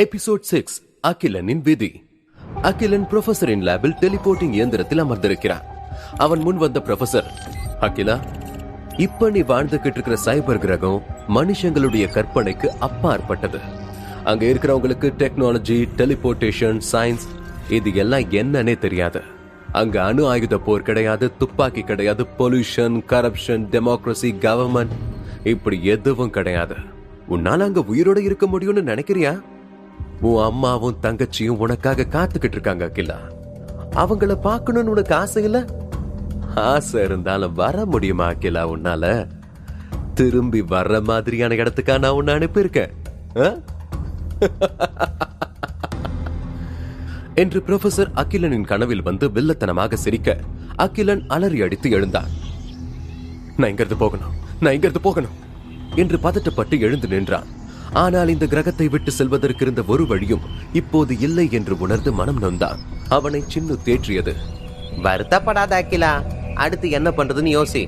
Episode 6. அகிலனின் விதி. அகிலன் ப்ரொஃபசரின் லேபில் teleporting இயந்திரத்தில் அமர்ந்திருக்கிறான். அவன் முன் வந்த ப்ரொஃபசர், அகிலா, இப்ப நீ வாழ்ந்துகிட்டு இருக்கிற சைபர் கிரகம் மனுஷங்களுடைய கற்பனைக்கு அப்பாற்பட்டது. அங்க இருக்கிறவங்களுக்கு டெக்னாலஜி, டெலிபோர்டேஷன், சயின்ஸ் இது எல்லாம் என்னன்னே தெரியாது. அங்க அணு ஆயுத போர் கிடையாது, துப்பாக்கி கிடையாது, பொல்யூஷன், கரப்ஷன், டெமோக்ரஸி, கவர்மெண்ட் இப்படி எதுவும் கிடையாது. உன்னால அங்க உயிரோட இருக்க முடியும்னு நினைக்கிறியா? உன் அம்மாவும் தங்கச்சியும் உனக்காக காத்துக்கிட்டு இருக்காங்க அகிலா. அவங்கள பாக்கணும்னு உனக்கு ஆசை இல்ல? ஆசை இருந்தாலும் வர முடியுமா அகிலா உன்னால? திரும்பி வர்ற மாதிரியான இடத்துக்கா நான் உன்னை அனுப்பியிருக்கேன் என்று ப்ரொஃபசர் அகிலனின் கனவில் வந்து வில்லத்தனமாக சிரிக்க அகிலன் அலறி அடித்து எழுந்தான். நான் இங்கிருந்து போகணும் என்று பதட்டப்பட்டு எழுந்து நின்றான். ஆனால் இந்த கிரகத்தை விட்டு செல்வதற்கு இருந்த ஒரு வழியும் இப்போது இல்லை என்று உணர்ந்து மனம் நொந்தான். அவனை சின்னு தேற்றியது. வருத்தப்படாத அகிலா, அடுத்து என்ன பண்றதுன்னு யோசி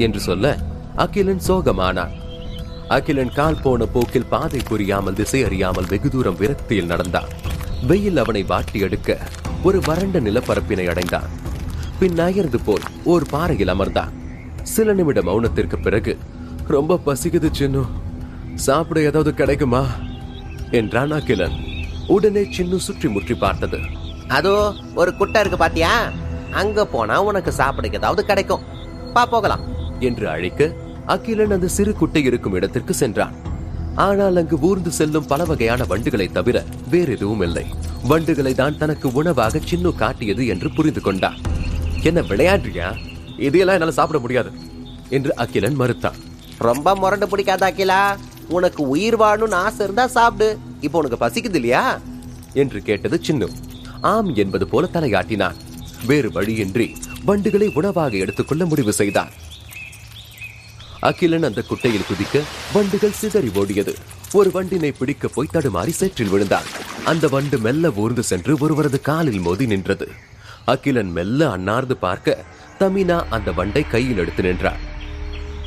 என்று சொல்ல அகிலன் சோகமானான். அகிலன் கால் போன போக்கில் பாதை புரியாமல், திசை அறியாமல் வெகு தூரம் விரக்தியில் நடந்தான். வெயில் அவனை வாட்டி எடுக்க ஒரு வறண்ட நிலப்பரப்பினை அடைந்தான். பின் நகர்ந்து போய் ஒரு பாறையில் அமர்ந்தான். சில நிமிட மௌனத்திற்கு பிறகு, ரொம்ப பசிக்குது சின்னு, சாப்பிட ஏதாவது கிடைக்குமா என்றான் அகிலன். உடனே சின்னு சுற்றி முற்றி பார்த்தது. அதோ ஒரு குட்டை இருக்கு பாத்தியா, அங்க போனா உனக்கு சாப்பிட ஏதாவது கிடைக்கும், பா போகலாம் என்று அழைக்க அகிலன் அந்த சிறு குட்டை இருக்கும் இடத்திற்கு சென்றான். ஆனால் அங்கு ஊர்ந்து செல்லும் பல வகையான வண்டுகளை தவிர வேற எதுவும் இல்லை. வண்டுகளை தான் தனக்கு உணவாக சின்னு காட்டியது என்று புரிந்து கொண்டான். என்ன விளையாடுறியா? இதையெல்லாம் என்னால சாப்பிட முடியாது என்று அகிலன் மறுத்தான். ரொம்ப முரண்டு பிடிக்காத அகிலா, உனக்கு உயிர் வாழணும்னு ஆசை இருந்தா சாப்பிடு, இப்போ உனக்கு பசிக்குது இல்லையா என்று கேட்டது சின்னு. ஆம் என்பது போல தலையாட்டினான். வேறு வழியின்றி வண்டுகளை உணவாக எடுத்துக்கொள்ள முடிவு செய்தான். அகிலன் அந்த குட்டையில் குதிக்க வண்டுகள் சிதறி ஓடியது. ஒரு வண்டினை பிடிக்க போய் தடுமாறி சேற்றில் விழுந்தான். அந்த வண்டு மெல்ல ஊர்ந்து சென்று ஒருவரது காலில் மோதி நின்றது. அகிலன் மெல்ல அன்னார்ந்து பார்க்க தமினா அந்த வண்டை கையில் எடுத்து நின்றார்.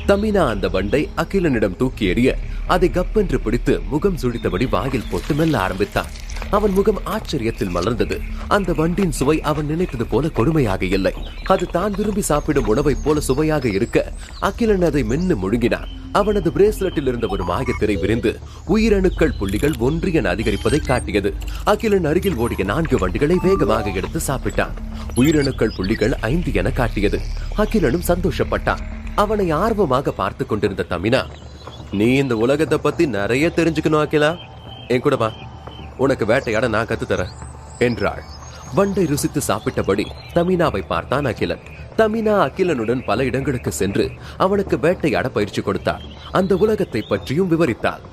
தமினா அந்த வண்டை அகிலனிடம் தூக்கி எறிய அதை கப்பென்று பிடித்து முகம் சுழித்தபடி வாயில் போட்டு மெல்ல ஆரம்பித்தான். அவன் முகம் ஆச்சரியத்தில் மலர்ந்தது. அந்த வண்டின் சுவை அவன் நினைத்தது போல கொடுமையாக இல்லை. அது தான் விரும்பி சாப்பிடும் உணவை போல சுவையாக இருக்க அகிலன் அதை மென்னு முழுங்கினான். அவனது பிரேஸ்லெட்டில் இருந்த ஒரு மாயத்திரை விரிந்து உயிரணுக்கள் புள்ளிகள் 1 என அதிகரிப்பதை காட்டியது. அகிலன் அருகில் ஓடிய 4 வண்டுகளை வேகமாக எடுத்து சாப்பிட்டான். உயிரணுக்கள் புள்ளிகள் 5 என காட்டியது. அகிலனும் சந்தோஷப்பட்டான். அவனை ஆர்வமாக பார்த்து கொண்டிருந்த தமினா, நீ இந்த உலகத்தை பத்தி நிறைய தெரிஞ்சுக்கணும் அகிலா, என் கூட வா, உனக்கு வேட்டையாட நான் கத்து தரேன் என்றாள். வண்டை ருசித்து சாப்பிட்டபடி தமினாவை பார்த்தான் அகிலன். தமினா அகிலனுடன் பல இடங்களுக்கு சென்று அவனுக்கு வேட்டையாட பயிற்சி கொடுத்தார். அந்த உலகத்தை பற்றியும் விவரித்தாள்.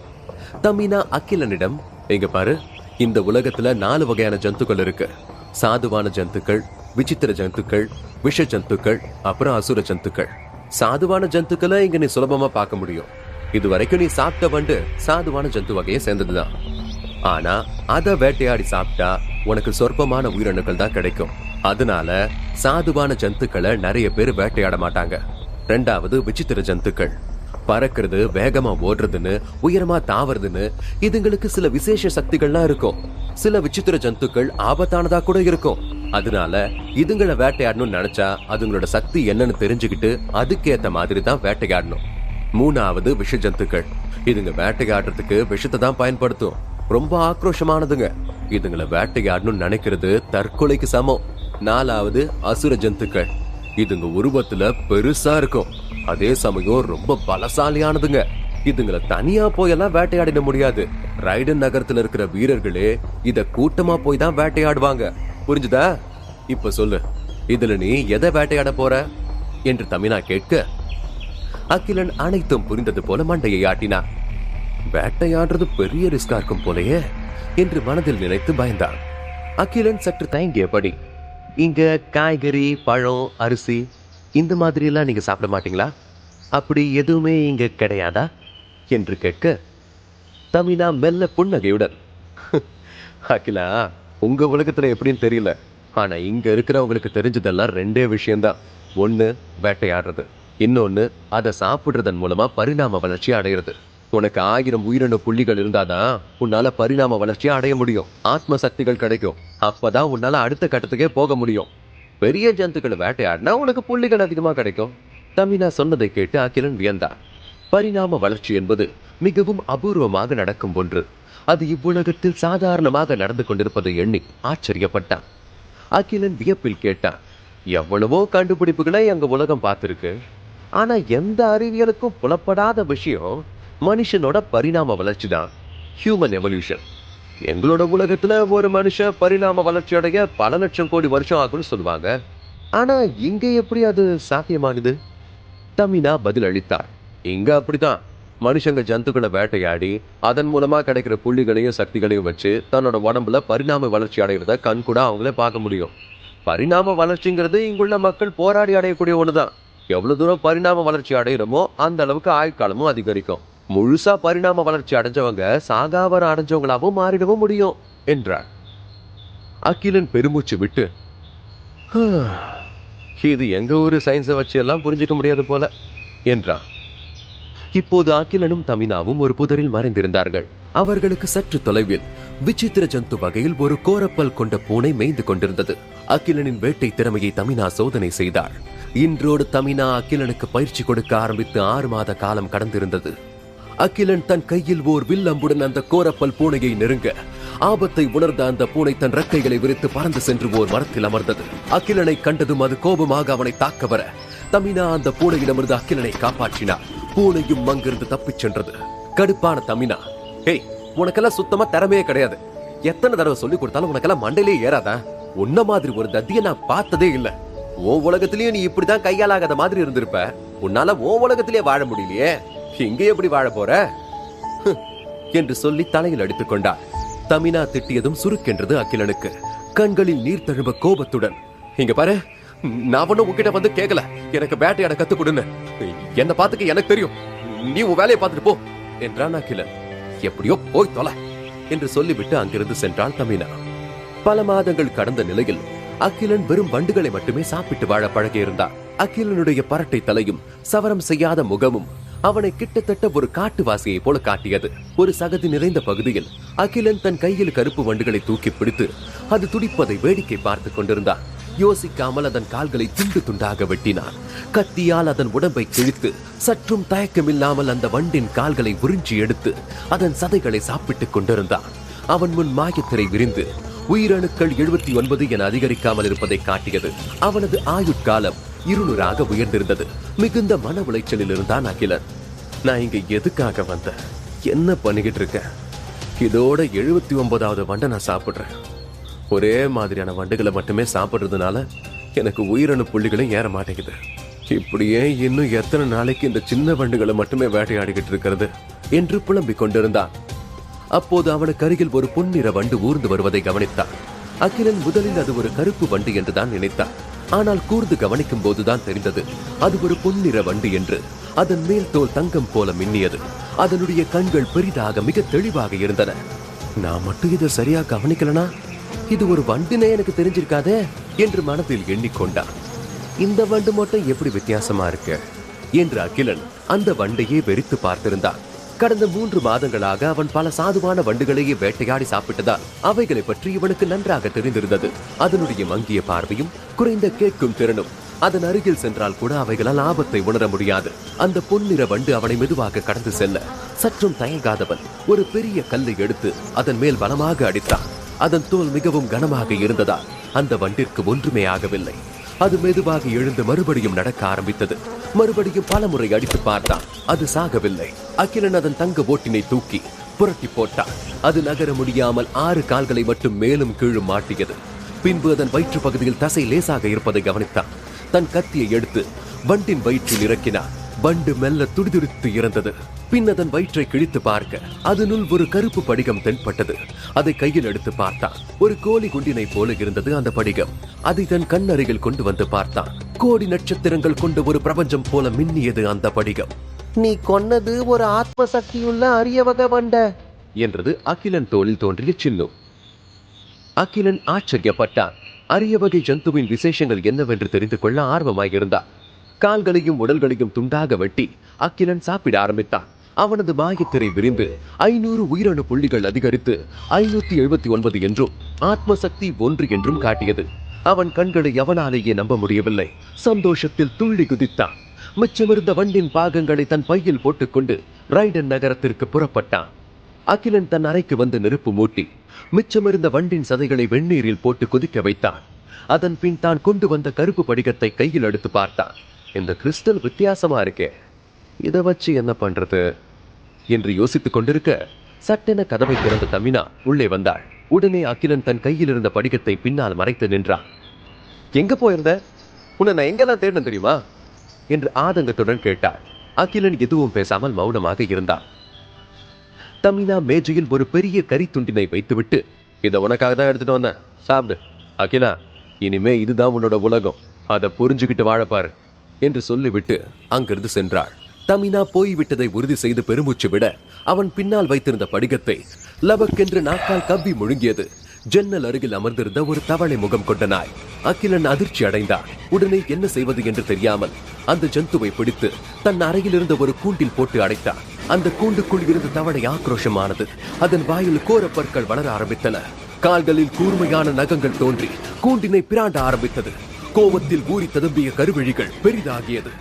தமினா அகிலனிடம், இங்க பாரு, இந்த உலகத்துல 4 வகையான ஜந்துக்கள் இருக்கு. சாதுவான ஜந்துக்கள், விசித்திர ஜந்துக்கள், விஷ ஜந்துக்கள், அப்புறம் அசுர ஜந்துக்கள். சாதுவான ஜந்துக்களை இங்க நீ சுலபமா பார்க்க முடியும். இது வரைக்கும் நீ சாப்பிட்ட வண்டு சாதுவான ஜந்து வகையை சேர்ந்ததுதான். ஆனா அத வேட்டையாடி சாப்பிட்டா உனக்கு சொற்பமான உயிரணுக்கள் தான் கிடைக்கும். அதனால சாதுவான ஜந்துக்களை நிறைய பேர் வேட்டையாட மாட்டாங்க. 2வது விசித்திர ஜந்துக்கள். பறக்கிறது, வேகமா ஓடுறதுன்னு, உயரமா தாவறதுன்னு இதுங்களுக்கு சில விசேஷ சக்திகள்லாம் இருக்கும். சில விசித்திர ஜந்துக்கள் ஆபத்தானதா கூட இருக்கும். அதனால இதுங்களை வேட்டையாடணும்னு நினைச்சா அதுங்களோட சக்தி என்னன்னு தெரிஞ்சுக்கிட்டு அதுக்கேத்த மாதிரி தான் வேட்டையாடணும். 3வது விஷ ஜந்துக்கள். இதுங்க வேட்டையாடுறதுக்கு விஷத்தை தான் பயன்படுத்தும். ரொம்ப ஆக்ரோஷமானதுங்க. இதுங்களை வேட்டையாடணும்னு நினைக்கிறது தற்கொலைக்கு சமம். 4வது அசுர ஜந்துக்கள். இதுங்க உருவத்துல பெருசா இருக்கும், அதே சமயம் ரொம்ப பலசாலியானதுங்க. இதுங்களை தனியா போயெல்லாம் வேட்டையாடிட முடியாது. ரைடன் நகரத்துல இருக்கிற வீரர்களே இத கூட்டமா போய் தான் வேட்டையாடுவாங்க. புரிஞ்சுதா? இப்ப சொல்லு, இதுல நீ எதை வேட்டையாட போற என்று தமினா கேட்க அகிலன் அனைத்தும் புரிந்தது போல மண்டையை ஆட்டினான். வேட்டையாடுறது பெரிய ரிஸ்கா இருக்கும் போலயே என்று மனதில் நினைத்து பயந்தான். அகிலன் சற்று தயங்கியபடி, இங்க காய்கறி, பழம், அரிசி இந்த மாதிரி எல்லாம் நீங்க சாப்பிட மாட்டீங்களா? அப்படி எதுவுமே இங்க கிடையாதா என்று கேட்க தமினா மெல்ல புன்னகையுடன், அகிலா, உங்க உலகத்துல எப்படின்னு தெரியல, ஆனா இங்க இருக்கிறவங்களுக்கு தெரிஞ்சதெல்லாம் 2 விஷயம்தான். 1 வேட்டையாடுறது, இன்னொன்னு அதை சாப்பிடுறதன் மூலமா பரிணாம வளர்ச்சி அடைகிறது. உனக்கு 1000 உயிரணு புள்ளிகள் இருந்தாதான் உன்னால பரிணாம வளர்ச்சியை அடைய முடியும். ஆத்ம சக்திகள் கிடைக்கும். அப்பதான் உன்னால அடுத்த கட்டத்துக்கே போக முடியும். பெரிய ஜந்துக்களை வேட்டையாடினா உனக்கு புள்ளிகள் அதிகமா கிடைக்கும். தமினா சொன்னதை கேட்டு அகிலன் வியந்தான். பரிணாம வளர்ச்சி என்பது மிகவும் அபூர்வமாக நடக்கும் ஒன்று. அது இவ்வுலகத்தில் சாதாரணமாக நடந்து கொண்டிருப்பதை எண்ணி ஆச்சரியப்பட்டான். அகிலன் வியப்பில் கேட்டான், எவ்வளவோ கண்டுபிடிப்புகளை எங்க உலகம் பார்த்திருக்கு. ஆனா எந்த அறிவியலுக்கும் புலப்படாத விஷயம் மனுஷனோட பரிணாம வளர்ச்சி தான், ஹியூமன் எவல்யூஷன். எங்களோட உலகத்துல ஒரு மனுஷன் பரிணாம வளர்ச்சி அடைய பல லட்சம் கோடி வருஷம் ஆகும்னு சொல்லுவாங்க. ஆனா இங்க எப்படி அது சாத்தியமாகுது? தமினா பதில் அளித்தார். இங்க அப்படித்தான். மனுஷங்க ஜந்துக்களை வேட்டையாடி அதன் மூலமா கிடைக்கிற புள்ளிகளையும் சக்திகளையும் வச்சு தன்னோட உடம்புல பரிணாம வளர்ச்சி அடைகிறத கண் கூட அவங்களே பார்க்க முடியும். பரிணாம வளர்ச்சிங்கிறது இங்குள்ள மக்கள் போராடி அடையக்கூடிய ஒண்ணுதான். எவ்வளவு தூரம் பரிணாம வளர்ச்சி அடைகிறோமோ அந்த அளவுக்கு ஆயுட்காலமும் அதிகரிக்கும். முழுசா பரிணாம வளர்ச்சி அடைஞ்சவங்க சாகாவரம் அடைஞ்சவங்களாவும் மாறிடவும் முடியும் என்றார். அகிலன் பெருமூச்சு விட்டு, இது எங்க ஊரு சயின்ஸை வச்சு எல்லாம் புரிஞ்சுக்க முடியாது போல என்றான். இப்போது அகிலனும் தமினாவும் ஒரு புதரில் மறைந்திருந்தார்கள். அவர்களுக்கு சற்று தொலைவில் விசித்திர ஜந்து வகையில் ஒரு கோரப்பல் கொண்ட பூனை மேய்ந்து கொண்டிருந்தது. அகிலனின் வேட்டை திறமையை தமினா சோதனை செய்தாள். இன்றோடு தமினா அகிலனுக்கு பயிற்சி கொடுக்க ஆரம்பித்து 6 மாத காலம் கடந்திருந்தது. அகிலன் தன் கையில் ஓர் வில் அம்புடன் அந்த கோரப்பல் பூனையை நெருங்க, ஆபத்தை உணர்ந்த அந்த பூனை தன் ரெக்கைகளை விரித்து பறந்து சென்று ஓர் மரத்தில் அமர்ந்தது. அகிலனை கண்டதும் அது கோபமாக அவனை தாக்க வர தமினா அந்த பூனையிடமிருந்து அகிலனை காப்பாற்றினார். பூனையும் அங்கிருந்து தப்பிச் சென்றது. கடுப்பான தமினா, ஏய், உனக்கெல்லாம் சுத்தமா திறமையே கிடையாது. எத்தனை தடவை சொல்லி கொடுத்தாலும் உனக்கெல்லாம் மண்டையிலே ஏறாதா? உன்ன மாதிரி ஒரு தத்திய நான் பார்த்ததே இல்ல. உன் உலகத்திலேயே நீ இப்படிதான் கையாலாகாத மாதிரி இருந்திருப்ப. உன்னால உன் உலகத்திலேயே வாழ முடியலையே, இங்க எப்படி வாழ போற என்று சொல்லி தலையில் அடித்துக் கொண்டார். தமினா திட்டியதும் சுருக்கென்றது அகிலனுக்கு. கண்களில் நீர் தழும்ப கோபத்துடன், இங்க பாரு, நான் ஒன்னும் உன்கிட்ட வந்து கேட்கல, எனக்கு வேட்டையாட கத்து கொடுன்னு. என்ன பாத்துக்க எனக்கு தெரியும், நீ உன் வேலையை பார்த்துட்டு போ என்றான் அகிலன். எப்படியோ போய் தொலை என்று சொல்லிவிட்டு அங்கிருந்து சென்றாள் தமினா. பல மாதங்கள் கடந்த நிலையில் அகிலன் வெறும் வண்டுகளை மட்டுமே சாப்பிட்டு வாழ பழகியிருந்தார். அகிலனுடைய பரட்டை தலையும் சவரம் செய்யாத முகமும் அவனை கிட்டத்தட்ட ஒரு காட்டுவாசியை போல காட்டியது. ஒரு சகதி நிறைந்த பகுதியில் அகிலன் தன் கையில் கருப்பு வண்டுகளை தூக்கி பிடித்து அது துடிப்பதை வேடிக்கை பார்த்து கொண்டிருந்தான். யோசிக்காமல் அதன் கால்களை துண்டு துண்டாக வெட்டினான். கத்தியால் அதன் உடம்பை கிழித்து சற்றும் தயக்கமில்லாமல் அந்த வண்டின் கால்களை உறிஞ்சி எடுத்து அதன் சதைகளை சாப்பிட்டுக் கொண்டிருந்தான். அவன் முன் மாயத்திரை விரிந்து உயிரணுக்கள் 79 என அதிகரிக்காமல் இருப்பதை காட்டியது. அவனது ஆயுட்காலம் 200 உயர்ந்திருந்தது. மிகுந்த மன உளைச்சலில் இருந்தான் அகிலன். நான் இங்க எதுக்காக வந்த, என்ன பண்ணிக்கிட்டு இருக்கேன்? இதோட 79வது வண்டை நான் சாப்பிடுறேன். ஒரே மாதிரியான வண்டுகளை மட்டுமே சாப்பிடுறதுனால எனக்கு உயிரணு புள்ளிகளும் ஏற மாட்டேங்குது. இப்படியே இன்னும் எத்தனை நாளைக்கு இந்த சின்ன வண்டுகளை மட்டுமே வேட்டையாடிக்கிட்டு இருக்கிறது என்று புலம்பிக் கொண்டிருந்தான். அப்போது அவனுக்கு அருகில் ஒரு பொன்னிற வண்டு ஊர்ந்து வருவதை கவனித்தான். அகிலன் முதலில் அது ஒரு கருப்பு வண்டு என்றுதான் நினைத்தான். ஆனால் கூர்ந்து கவனிக்கும் போதுதான் தெரிந்தது அது ஒரு பொன்னிற வண்டு என்று. அதன் மேல் தோல் தங்கம் போல மின்னியது. அதனுடைய கண்கள் பெரிதாக மிக தெளிவாக இருந்தன. நான் மட்டும் இதை சரியா கவனிக்கலனா இது ஒரு வண்டுனே எனக்கு தெரிஞ்சிருக்காதே என்று மனதில் எண்ணிக்கொண்டான். இந்த வண்டு மட்டும் எப்படி வித்தியாசமா இருக்கு என்று அகிலன் அந்த வண்டையே வெறித்து பார்த்திருந்தான். கடந்த 3 மாதங்களாக அவன் பல சாதுவான வண்டுகளையே வேட்டையாடி சாப்பிட்டதால் அவைகளை பற்றி இவனுக்கு நன்றாக தெரிந்திருந்தது. அதனுடைய மங்கிய பார்வையும் குறைந்த கேட்கும் திறனும் அதன் அருகில் சென்றால் கூட அவைகளால் ஆபத்தை உணர முடியாது. அந்த பொன்னிற வண்டு அவனை மெதுவாக கடந்து செல்ல சற்றும் தயங்காதவன் ஒரு பெரிய கல்லை எடுத்து அதன் மேல் பலமாக அடித்தான். அதன் தோல் மிகவும் கனமாக இருந்ததால் அந்த வண்டிற்கு ஒன்றுமே ஆகவில்லை. அது மெதுவாக எழுந்து மறுபடியும் நடக்க ஆரம்பித்தது. மறுபடியும் பல முறை அடித்து பார்த்தான். அது சாகவில்லை. அகிலன் அதன் தங்க ஓட்டினை தூக்கி புரட்டி போட்டான். அது நகர முடியாமல் 6 கால்களை மட்டும் மேலும் கீழும் மாட்டியது. பின்பு அதன் வயிற்று பகுதியில் தசை லேசாக இருப்பதை கவனித்தான். தன் கத்தியை எடுத்து வண்டின் வயிற்றில் இறக்கினான். வண்டு மெல்ல துடிதுடித்து இறந்தது. பின் அதன் வயிற்றை கிழித்து பார்க்க அதனுள் ஒரு கருப்பு படிகம் தென்பட்டது. அதை கையில் எடுத்து பார்த்தான். ஒரு கோழி குண்டினை போல இருந்தது அந்த படிகம். அதை தன் கண் அருகில் கொண்டு வந்து பார்த்தான். கோடி நட்சத்திரங்கள் கொண்ட ஒரு பிரபஞ்சம் போல மின்னியது அந்த படிகம். நீ கொன்னது ஒரு ஆத்ம சக்தியுள்ள அரிய வகை வண்ட என்றது அகிலன் தோளில் தோன்றிய சின்னு. அகிலன் ஆச்சரியப்பட்டான். அரிய வகை ஜந்துவின் விசேஷங்கள் என்னவென்று தெரிந்து கொள்ள ஆர்வமாயிருந்தான். கால்களையும் உடல்களையும் துண்டாக வெட்டி அகிலன் சாப்பிட ஆரம்பித்தான். அவனது மாயத்திரை விரிந்து 500 உயிரணு புள்ளிகள் அதிகரித்து 579 என்றும் ஆத்ம சக்தி 1 என்றும் காட்டியது. அவன் கண்களை அவனாலேயே நம்ப முடியவில்லை. சந்தோஷத்தில் துள்ளி குதித்தான். மிச்சமிருந்த வண்டின் பாகங்களை தன் பையில் போட்டுக்கொண்டு ரைடன் நகரத்திற்கு புறப்பட்டான். அகிலன் தன் அறைக்கு வந்து நெருப்பு மூட்டி மிச்சமிருந்த வண்டின் சதைகளை வெந்நீரில் போட்டு கொதிக்க வைத்தான். அதன் பின் தான் கொண்டு வந்த கருப்பு படிகத்தை கையில் எடுத்து பார்த்தான். இந்த கிறிஸ்டல் வித்தியாசமா இருக்கே, இதை வச்சு என்ன பண்றது என்று யோசித்துக் கொண்டிருக்க சட்டென கதவை திறந்த தமினா உள்ளே வந்தாள். உடனே அகிலன் தன் கையில் இருந்த படிகத்தை பின்னால் மறைத்து நின்றான். எங்க போயிருந்த? உன்னை நான் எங்கெல்லாம் தேடணும் தெரியுமா என்று ஆதங்கத்துடன் கேட்டாள். அகிலன் எதுவும் பேசாமல் மௌனமாக இருந்தான். தமினா மேஜையில் ஒரு பெரிய கறி துண்டினை வைத்துவிட்டு, இதை உனக்காக தான் எடுத்துட்டு வந்தேன், சாப்பிடு. அகிலா, இனிமே இதுதான் உன்னோட உலகம், அதை புரிஞ்சுக்கிட்டு வாழப்பாரு என்று சொல்லிவிட்டு அங்கிருந்து சென்றாள். தமினா போய்விட்டதை உறுதி செய்து பெருமூச்சு விட அவன் பின்னால் வைத்திருந்த படிகத்தை லபக்கென்று நாக்கால் கவ்வி முழுங்கியது. ஜன்னல் அருகில் அமர்ந்திருந்த ஒரு தவளை முகம் கொண்ட நாய். அகிலன் அதிர்ச்சி அடைந்தான். உடனே என்ன செய்வது என்று தெரியாமல் அந்த ஜந்துவை பிடித்து தன் அறையில் இருந்த ஒரு கூண்டில் போட்டு அடைத்தான். அந்த கூண்டுக்குள் இருந்த தவளை ஆக்ரோஷமானது. அதன் வாயில் கோர பற்கள் வளர ஆரம்பித்தன. கால்களில் கூர்மையான நகங்கள் தோன்றி கூண்டினை பிராண்ட ஆரம்பித்தது. கோபத்தில் ஊறி ததும்பிய கருவிழிகள் பெரிதாகியது.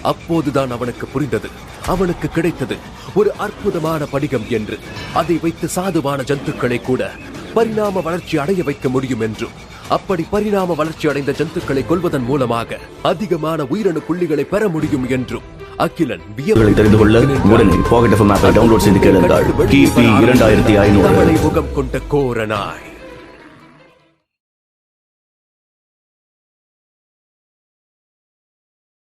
அப்போதுதான் அவனுக்கு புரிந்தது, அவனுக்கு கிடைத்தது ஒரு அற்புதமான படிகம் என்று. அதை வைத்து சாதுவான ஜந்துக்களை கூட பரிணாம வளர்ச்சி அடைய வைக்க முடியும் என்றும், அப்படி பரிணாம வளர்ச்சி அடைந்த ஜந்துக்களை கொல்வதன் மூலமாக அதிகமான உயிரணு புள்ளிகளை பெற முடியும் என்றும் அகிலன் தெரிந்து கொள்ள உடனே பாக்கெட் எஃப்எம் ஆப்பை டவுன்லோட் செய்து கேளுங்கள். கிபி 2500 முகம் கொண்ட கோர நாய்.